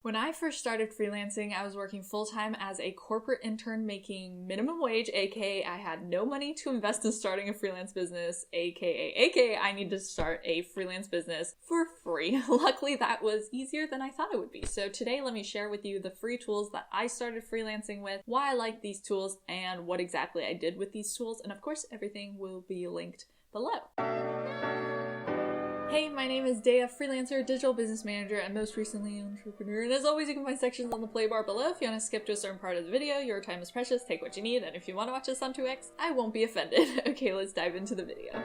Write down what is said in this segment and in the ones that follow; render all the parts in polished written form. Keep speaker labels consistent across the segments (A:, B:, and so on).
A: When I first started freelancing, I was working full-time as a corporate intern making minimum wage, aka I had no money to invest in starting a freelance business, aka I need to start a freelance business for free. Luckily, that was easier than I thought it would be. So today, let me share with you the free tools that I started freelancing with, why I like these tools, and what exactly I did with these tools. And of course, everything will be linked below. Hey, my name is Deya, freelancer, digital business manager, and most recently entrepreneur. And as always, you can find sections on the play bar below. If you want to skip to a certain part of the video, your time is precious, take what you need, and if you want to watch this on 2x, I won't be offended. Okay, let's dive into the video.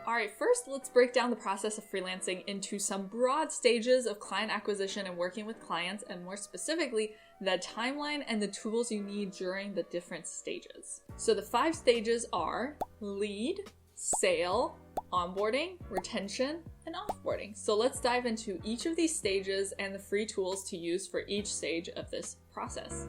A: Alright, first let's break down the process of freelancing into some broad stages of client acquisition and working with clients, and more specifically, the timeline and the tools you need during the different stages. So the 5 stages are lead, sale, onboarding, retention, and offboarding. So let's dive into each of these stages and the free tools to use for each stage of this process.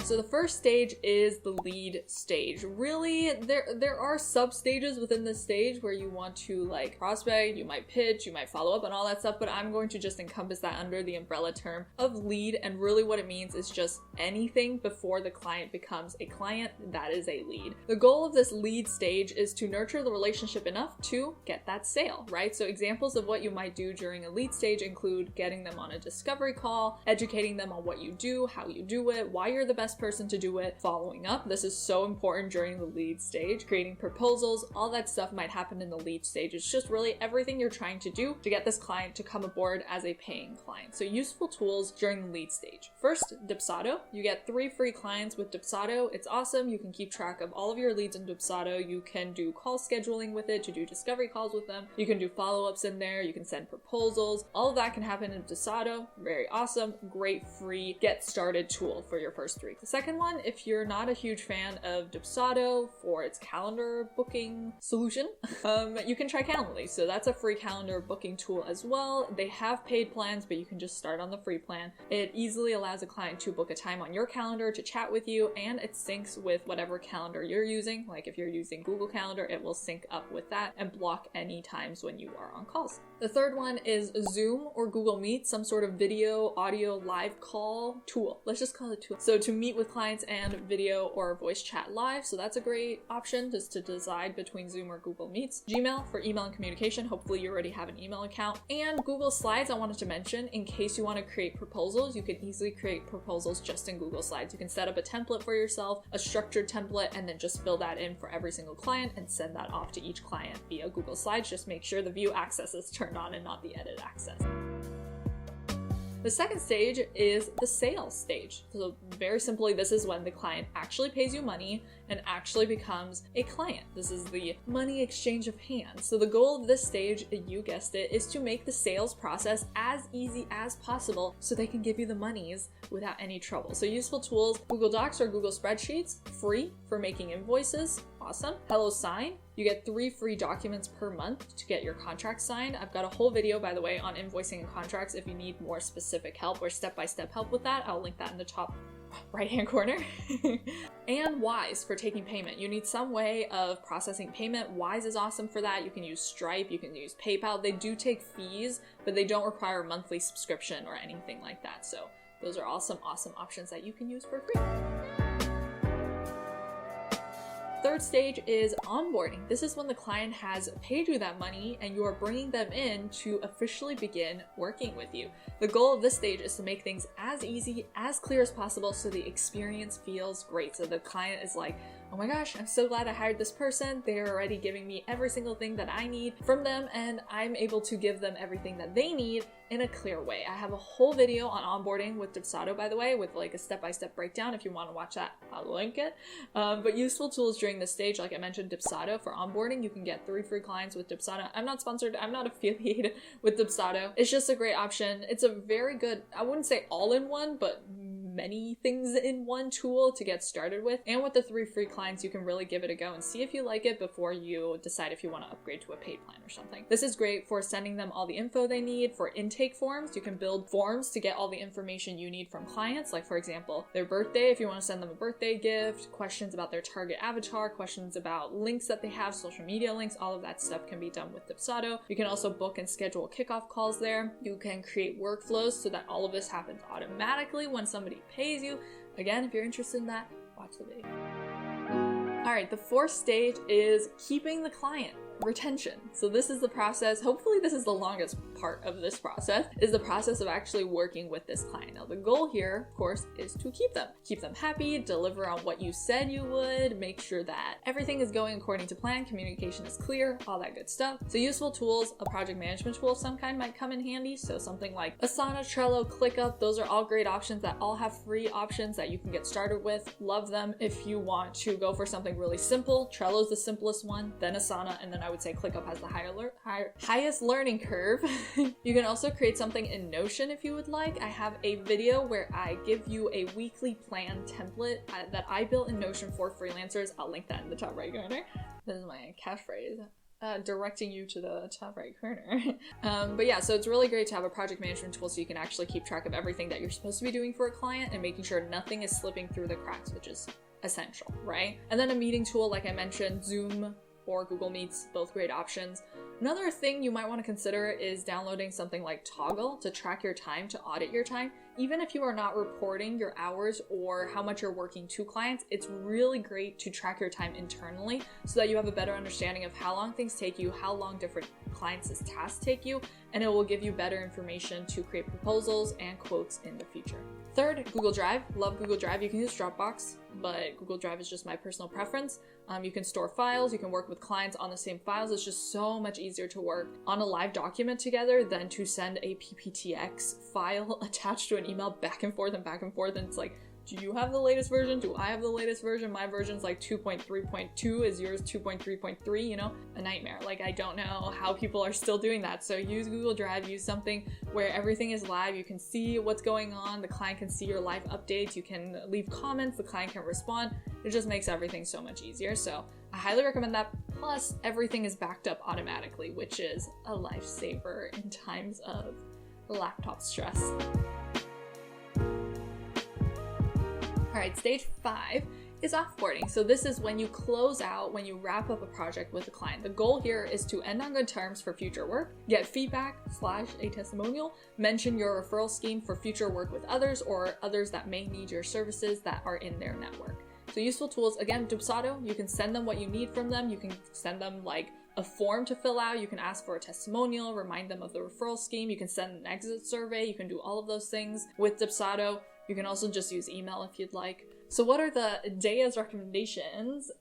A: So the first stage is the lead stage. Really, there are sub-stages within this stage where you want to like prospect, you might pitch, you might follow up and all that stuff, but I'm going to just encompass that under the umbrella term of lead, and really what it means is just anything before the client becomes a client, that is a lead. The goal of this lead stage is to nurture the relationship enough to get that sale, right? So examples of what you might do during a lead stage include getting them on a discovery call, educating them on what you do, how you do it, why you're the best person to do it, following up. This is so important during the lead stage. Creating proposals, all that stuff might happen in the lead stage. It's just really everything you're trying to do to get this client to come aboard as a paying client. So useful tools during the lead stage. First, Dipsado. You get 3 free clients with Dipsado. It's awesome. You can keep track of all of your leads in Dipsado. You can do call scheduling with it to do discovery calls with them. You can do follow-ups in there. You can send proposals. All of that can happen in Dipsado. Very awesome. Great free get started tool for your first 3. The second one, if you're not a huge fan of Dipsado for its calendar booking solution, you can try Calendly. So that's a free calendar booking tool as well. They have paid plans, but you can just start on the free plan. It easily allows a client to book a time on your calendar to chat with you, and it syncs with whatever calendar you're using. Like if you're using Google Calendar, it will sync up with that and block any times when you are on calls. The third one is Zoom or Google Meet, some sort of video, audio, live call tool. Let's just call it a tool. So to meet with clients and video or voice chat live, so that's a great option just to decide between Zoom or Google Meets. Gmail for email and communication, hopefully you already have an email account. And Google Slides, I wanted to mention, in case you want to create proposals, you can easily create proposals just in Google Slides. You can set up a template for yourself, a structured template, and then just fill that in for every single client and send that off to each client via Google Slides. Just make sure the view access is turned on and not the edit access. The second stage is the sales stage. So very simply, this is when the client actually pays you money and actually becomes a client. This is the money exchange of hands. So the goal of this stage, you guessed it, is to make the sales process as easy as possible so they can give you the monies without any trouble. So useful tools, Google Docs or Google Spreadsheets, free for making invoices. Awesome. HelloSign. You get 3 free documents per month to get your contract signed. I've got a whole video, by the way, on invoicing and contracts. If you need more specific help or step-by-step help with that, I'll link that in the top right-hand corner. And Wise for taking payment. You need some way of processing payment. Wise is awesome for that. You can use Stripe, you can use PayPal. They do take fees, but they don't require a monthly subscription or anything like that. So those are all some awesome options that you can use for free. Third stage is onboarding. This is when the client has paid you that money and you are bringing them in to officially begin working with you. The goal of this stage is to make things as easy, as clear as possible so the experience feels great. So the client is like, oh my gosh, I'm so glad I hired this person. They're already giving me every single thing that I need from them, and I'm able to give them everything that they need in a clear way. I have a whole video on onboarding with Dipsado, by the way, with like a step-by-step breakdown. If you want to watch that, I'll link it. But useful tools during this stage, like I mentioned, Dipsado for onboarding. You can get 3 free clients with Dipsado. I'm not sponsored. I'm not affiliated with Dipsado. It's just a great option. It's a very good, I wouldn't say all-in-one, but many things in one tool to get started with. And with the 3 free clients, you can really give it a go and see if you like it before you decide if you want to upgrade to a paid plan or something. This is great for sending them all the info they need. For intake forms, you can build forms to get all the information you need from clients, like for example, their birthday, if you want to send them a birthday gift, questions about their target avatar, questions about links that they have, social media links, all of that stuff can be done with Dipsado. You can also book and schedule kickoff calls there. You can create workflows so that all of this happens automatically when somebody pays you. Again, if you're interested in that, watch the video. All right, the 4th stage is keeping the client. Retention. So this is the process, hopefully this is the longest part of this process, is the process of actually working with this client. Now the goal here, of course, is to keep them happy, deliver on what you said you would, make sure that everything is going according to plan, communication is clear, all that good stuff. So useful tools, a project management tool of some kind might come in handy. So something like Asana, Trello, ClickUp, those are all great options that all have free options that you can get started with. Love them. If you want to go for something really simple, Trello's the simplest one, then Asana, and then I would say ClickUp has the highest learning curve. You can also create something in Notion if you would like. I have a video where I give you a weekly plan template that I built in Notion for freelancers. I'll link that in the top right corner. This is my catchphrase. Directing you to the top right corner. But yeah, so it's really great to have a project management tool so you can actually keep track of everything that you're supposed to be doing for a client and making sure nothing is slipping through the cracks, which is essential, right? And then a meeting tool, like I mentioned, Zoom or Google Meets, both great options. Another thing you might want to consider is downloading something like Toggle to track your time, to audit your time. Even if you are not reporting your hours or how much you're working to clients, it's really great to track your time internally so that you have a better understanding of how long things take you, how long different clients' tasks take you, and it will give you better information to create proposals and quotes in the future. Third, Google Drive. Love Google Drive. You can use Dropbox, but Google Drive is just my personal preference. You can store files, you can work with clients on the same files. It's just so much easier to work on a live document together than to send a PPTX file attached to an email back and forth. And it's like, do you have the latest version? Do I have the latest version? My version's like 2.3.2, is yours 2.3.3, you know? A nightmare. Like, I don't know how people are still doing that. So use Google Drive, use something where everything is live. You can see what's going on. The client can see your live updates. You can leave comments. The client can respond. It just makes everything so much easier. So I highly recommend that. Plus, everything is backed up automatically, which is a lifesaver in times of laptop stress. Alright, stage 5 is offboarding. So this is when you close out, when you wrap up a project with a client. The goal here is to end on good terms for future work, get feedback / a testimonial, mention your referral scheme for future work with others or others that may need your services that are in their network. So useful tools, again, Dipsado, you can send them what you need from them. You can send them like a form to fill out. You can ask for a testimonial, remind them of the referral scheme. You can send an exit survey. You can do all of those things with Dipsado. You can also just use email if you'd like. So what are the DEYA'S recommendations?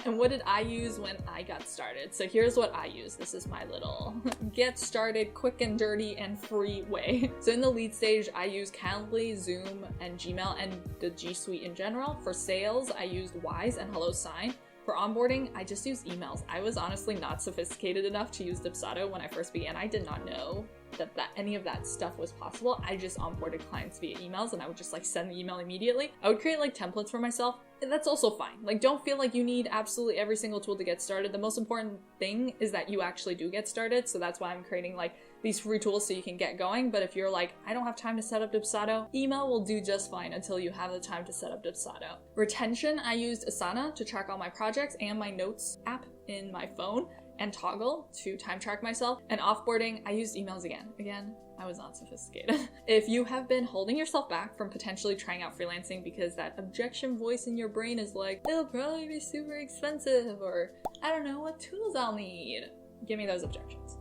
A: And what did I use when I got started? So here's what I use. This is my little get started quick and dirty and free way. So in the lead stage, I use Calendly, Zoom, and Gmail, and the G Suite in general. For sales, I used Wise and HelloSign. For onboarding, I just used emails. I was honestly not sophisticated enough to use Dipsado when I first began. I did not know that any of that stuff was possible. I just onboarded clients via emails and I would just like send the email immediately. I would create like templates for myself. And that's also fine. Like, don't feel like you need absolutely every single tool to get started. The most important thing is that you actually do get started. So that's why I'm creating like these free tools so you can get going. But if you're like, I don't have time to set up Dipsado, email will do just fine until you have the time to set up Dipsado. Retention, I used Asana to track all my projects and my notes app in my phone, and Toggle to time track myself. And offboarding, I used emails again. Again, I was not sophisticated. If you have been holding yourself back from potentially trying out freelancing because that objection voice in your brain is like, it'll probably be super expensive, or I don't know what tools I'll need, give me those objections.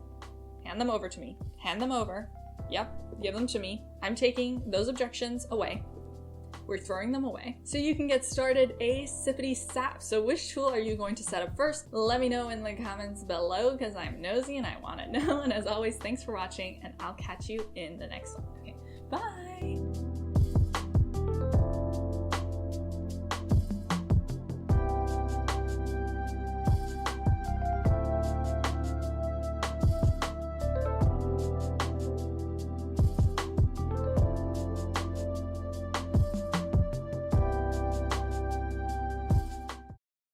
A: Hand them over to me. Hand them over. Yep, give them to me. I'm taking those objections away. We're throwing them away. So you can get started ASAP. So which tool are you going to set up first? Let me know in the comments below because I'm nosy and I want to know. And as always, thanks for watching and I'll catch you in the next one. Okay, bye!